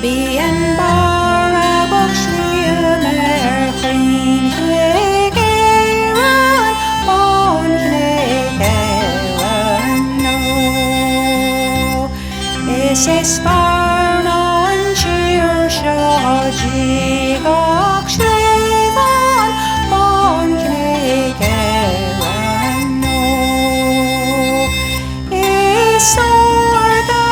Bíon bara bogstrian chrin chneg éireann, bon chneg éireann nó. Is fearr nó an tír seo dígach sléibhán, bon chneg éireann nó. Is ór de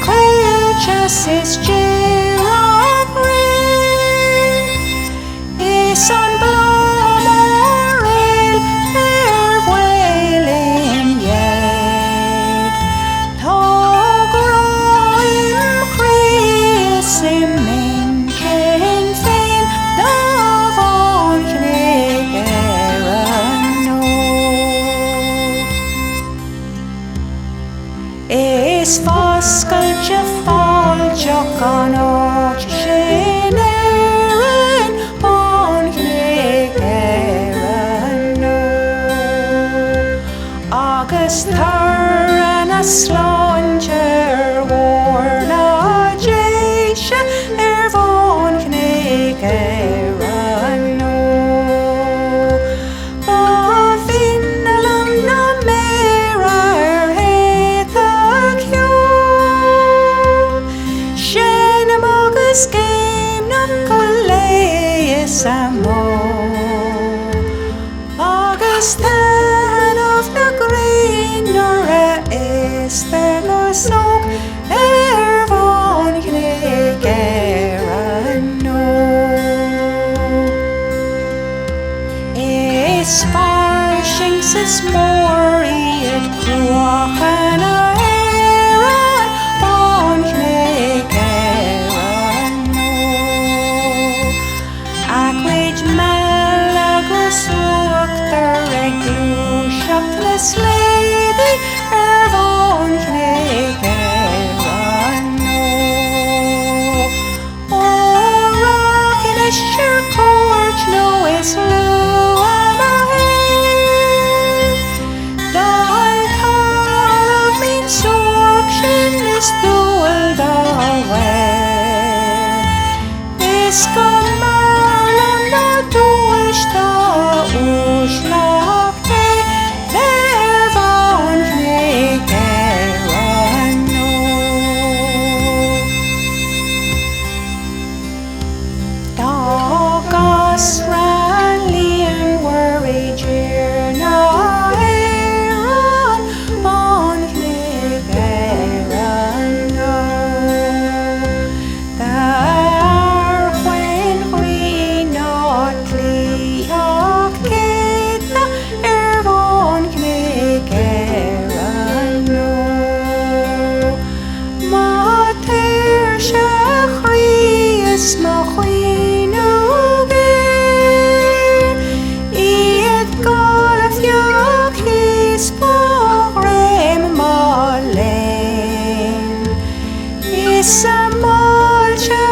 cuilteas is díreach rian, is an blómór réil bhfuilinn dhéag. Tá gráim chrias I min cén féin, ná bhán chneg éireann nó. Is foscailte fáilte gan áit sin éireann, bon chneg éireann nó. Agus tar na sláintear mhór na déise bon chneg éireann nó. Má bhíonn na méara héad a ciúin, sénam agus céimnam go léas amó. Agus taobh na gréinnear is fearr go sóg bon chneg éireann nó. Is farsings is mór iad cruachan a éireann, bon chneg éireann nó. Ach muid meall agus uachtar ag glúiseacht na sléibhí bon chneg éireann nó. Óráchan is tír cuairt nó is luam a héir, dal talamh mín suach sin is dúil dá bhfuil. Is go marlam na dúiste úsleacht é, bon chneg éireann nó. Dágas ran líon worry dír na éireann, bon chneg éireann nó. Dar chuin chuoin áit clíoch céadna bon chneg éireann nó. Má tír se chrias má chuoinú géir, iad gála fiach híos fach réim má léinn. Is a máilte